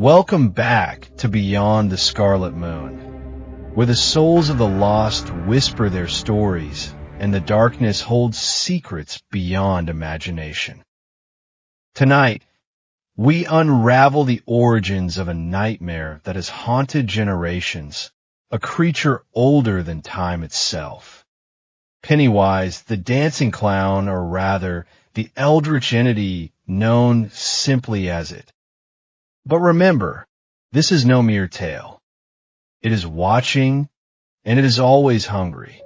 Welcome back to Beyond the Scarlet Moon, where the souls of the lost whisper their stories and the darkness holds secrets beyond imagination. Tonight, we unravel the origins of a nightmare that has haunted generations, a creature older than time itself. Pennywise, the dancing clown, or rather, the eldritch entity known simply as it. But remember, this is no mere tale. It is watching, and it is always hungry.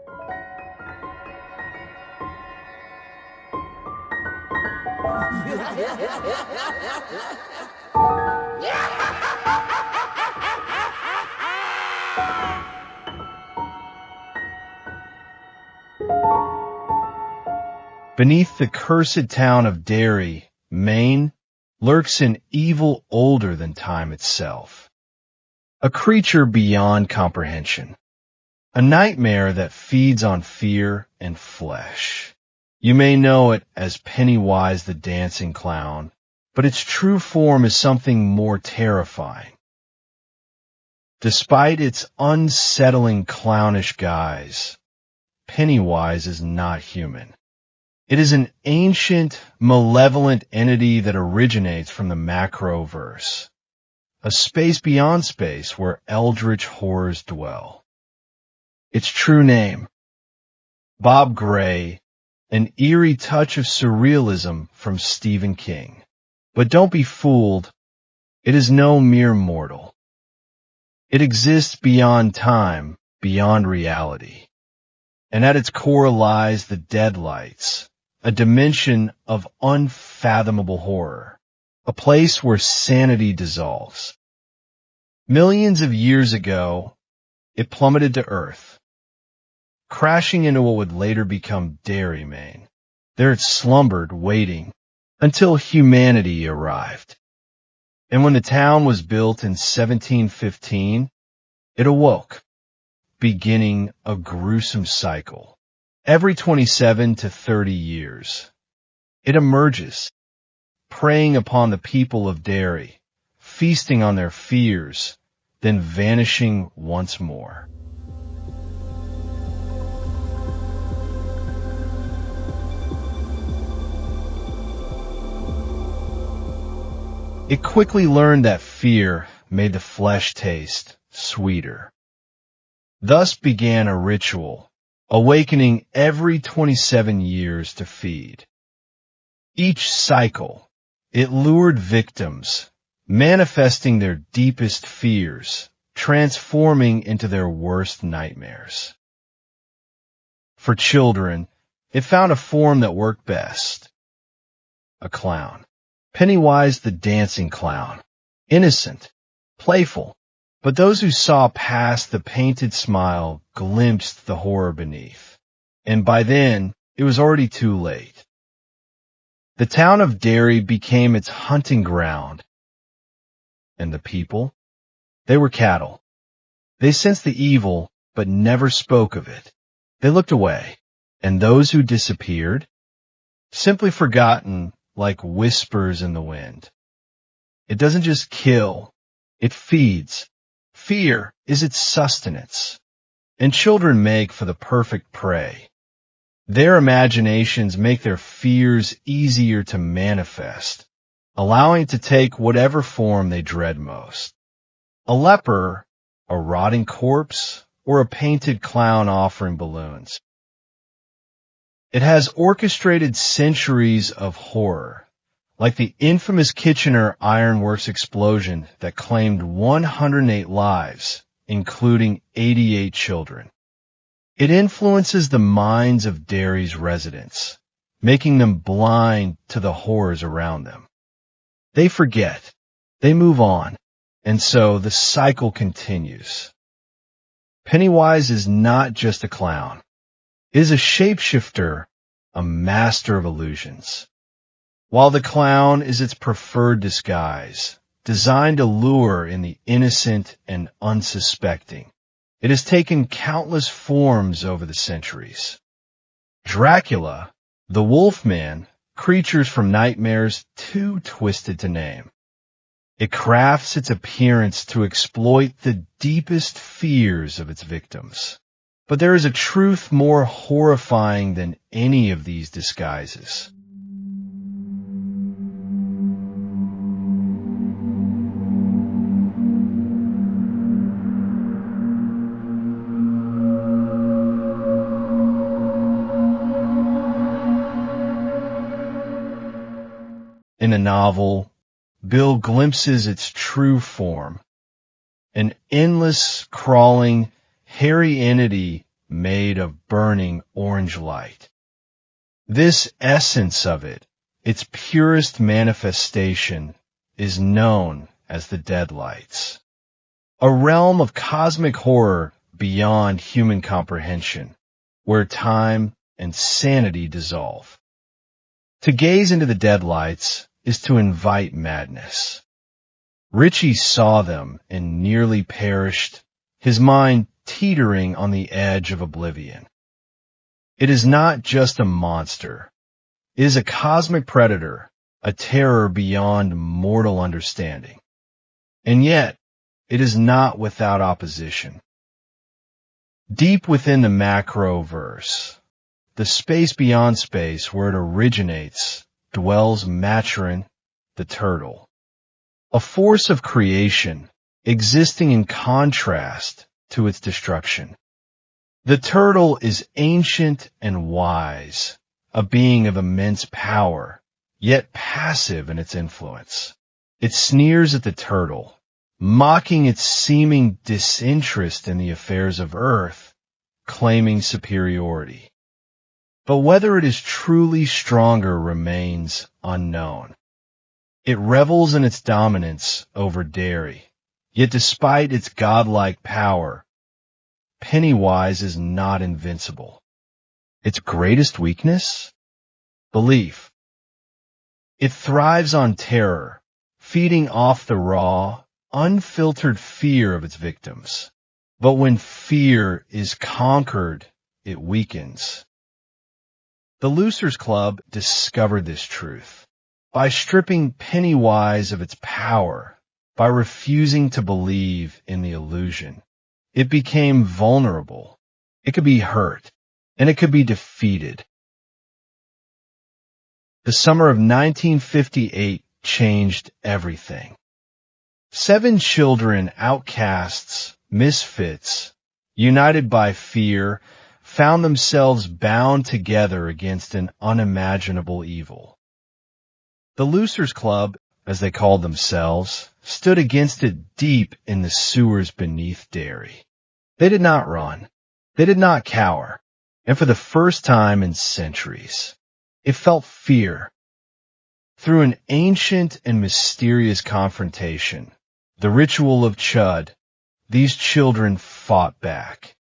Beneath the cursed town of Derry, Maine, lurks an evil older than time itself. A creature beyond comprehension. A nightmare that feeds on fear and flesh. You may know it as Pennywise the dancing clown, but its true form is something more terrifying. Despite its unsettling clownish guise, Pennywise is not human. It is an ancient, malevolent entity that originates from the macroverse, a space beyond space where eldritch horrors dwell. Its true name, Bob Gray, an eerie touch of surrealism from Stephen King. But don't be fooled, it is no mere mortal. It exists beyond time, beyond reality. And at its core lies the Deadlights, a dimension of unfathomable horror, a place where sanity dissolves. Millions of years ago, it plummeted to Earth, crashing into what would later become Derry, Maine. There it slumbered, waiting, until humanity arrived. And when the town was built in 1715, it awoke, beginning a gruesome cycle. Every 27 to 30 years, it emerges, preying upon the people of Derry, feasting on their fears, then vanishing once more. It quickly learned that fear made the flesh taste sweeter. Thus began a ritual, awakening every 27 years to feed. Each cycle, it lured victims, manifesting their deepest fears, transforming into their worst nightmares. For children, it found a form that worked best. A clown. Pennywise the dancing clown. Innocent, playful. But those who saw past the painted smile glimpsed the horror beneath. And by then, it was already too late. The town of Derry became its hunting ground. And the people? They were cattle. They sensed the evil, but never spoke of it. They looked away. And those who disappeared? Simply forgotten like whispers in the wind. It doesn't just kill, it feeds. Fear is its sustenance, and children make for the perfect prey. Their imaginations make their fears easier to manifest, allowing it to take whatever form they dread most. A leper, a rotting corpse, or a painted clown offering balloons. It has orchestrated centuries of horror, like the infamous Kitchener Ironworks explosion that claimed 108 lives, including 88 children. It influences the minds of Derry's residents, making them blind to the horrors around them. They forget, they move on, and so the cycle continues. Pennywise is not just a clown. It is a shapeshifter, a master of illusions. While the clown is its preferred disguise, designed to lure in the innocent and unsuspecting, it has taken countless forms over the centuries. Dracula, the Wolfman, creatures from nightmares too twisted to name. It crafts its appearance to exploit the deepest fears of its victims. But there is a truth more horrifying than any of these disguises. In the novel, Bill glimpses its true form, an endless, crawling, hairy entity made of burning orange light. This essence of it, its purest manifestation, is known as the Deadlights, a realm of cosmic horror beyond human comprehension, where time and sanity dissolve. To gaze into the Deadlights is to invite madness. Richie saw them and nearly perished, his mind teetering on the edge of oblivion. It is not just a monster. It is a cosmic predator, a terror beyond mortal understanding. And yet, it is not without opposition. Deep within the macroverse, the space beyond space where it originates, dwells Maturin, the turtle, a force of creation existing in contrast to its destruction. The turtle is ancient and wise, a being of immense power, yet passive in its influence. It sneers at the turtle, mocking its seeming disinterest in the affairs of Earth, claiming superiority. But whether it is truly stronger remains unknown. It revels in its dominance over Derry, yet despite its godlike power, Pennywise is not invincible. Its greatest weakness? Belief. It thrives on terror, feeding off the raw, unfiltered fear of its victims. But when fear is conquered, it weakens. The Losers Club discovered this truth. By stripping Pennywise of its power, by refusing to believe in the illusion, it became vulnerable. It could be hurt, and it could be defeated. The summer of 1958 changed everything. 7 children, outcasts, misfits, united by fear, found themselves bound together against an unimaginable evil. The Losers Club, as they called themselves, stood against it deep in the sewers beneath Derry. They did not run. They did not cower. And for the first time in centuries, it felt fear. Through an ancient and mysterious confrontation, the ritual of Chud, these children fought back.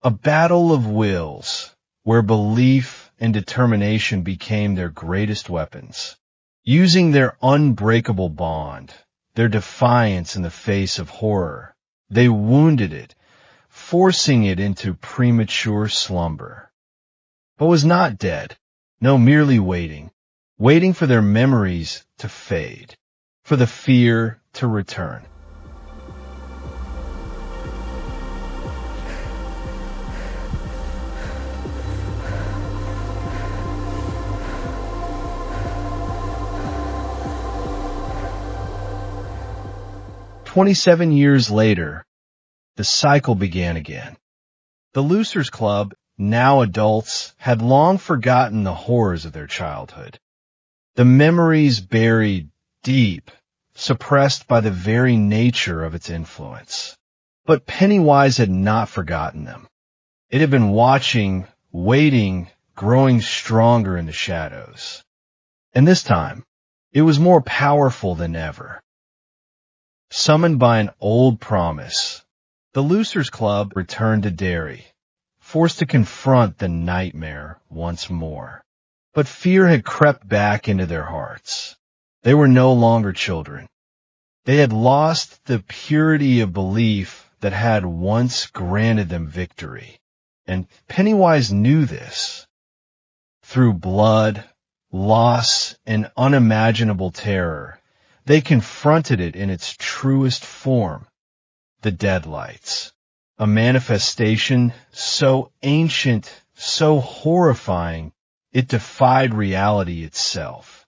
A battle of wills, where belief and determination became their greatest weapons. Using their unbreakable bond, their defiance in the face of horror, they wounded it, forcing it into premature slumber. But was not dead, no, merely waiting for their memories to fade, for the fear to return. "27 years later, the cycle began again. The Losers Club, now adults, had long forgotten the horrors of their childhood. The memories buried deep, suppressed by the very nature of its influence. But Pennywise had not forgotten them. It had been watching, waiting, growing stronger in the shadows. And this time, it was more powerful than ever. Summoned by an old promise, the Losers Club returned to Derry, forced to confront the nightmare once more. But fear had crept back into their hearts. They were no longer children. They had lost the purity of belief that had once granted them victory. And Pennywise knew this. Through blood, loss, and unimaginable terror, They confronted it in its truest form, the deadlights, a manifestation so ancient, so horrifying, it defied reality itself.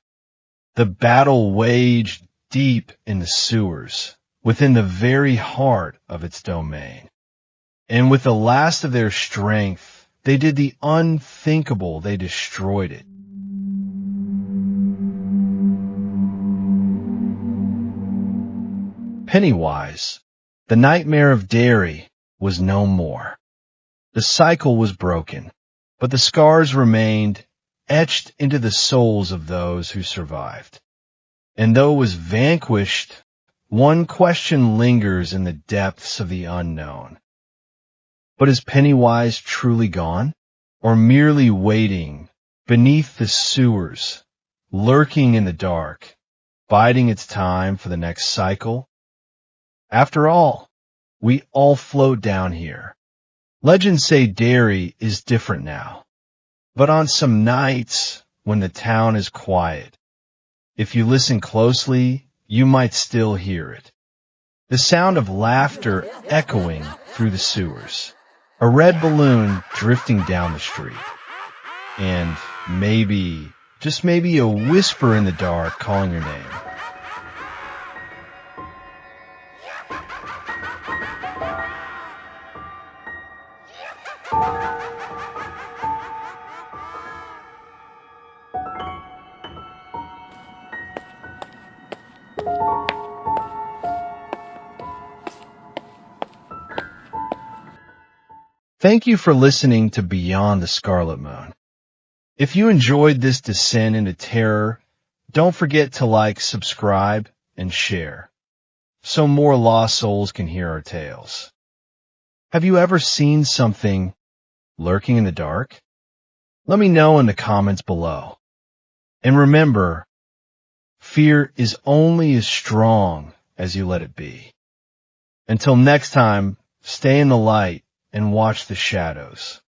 The battle waged deep in the sewers, within the very heart of its domain. And with the last of their strength, they did the unthinkable, they destroyed it. Pennywise, the nightmare of Derry, was no more. The cycle was broken, but the scars remained, etched into the souls of those who survived. And though it was vanquished, one question lingers in the depths of the unknown. But is Pennywise truly gone, or merely waiting beneath the sewers, lurking in the dark, biding its time for the next cycle? After all, we all float down here. Legends say Derry is different now, but on some nights when the town is quiet, if you listen closely, you might still hear it. The sound of laughter echoing through the sewers, a red balloon drifting down the street, and maybe, just maybe, a whisper in the dark calling your name. Thank you for listening to Beyond the Scarlet Moon. If you enjoyed this descent into terror, don't forget to like, subscribe, and share, so more lost souls can hear our tales. Have you ever seen something lurking in the dark? Let me know in the comments below. And remember, fear is only as strong as you let it be. Until next time, stay in the light and watch the shadows.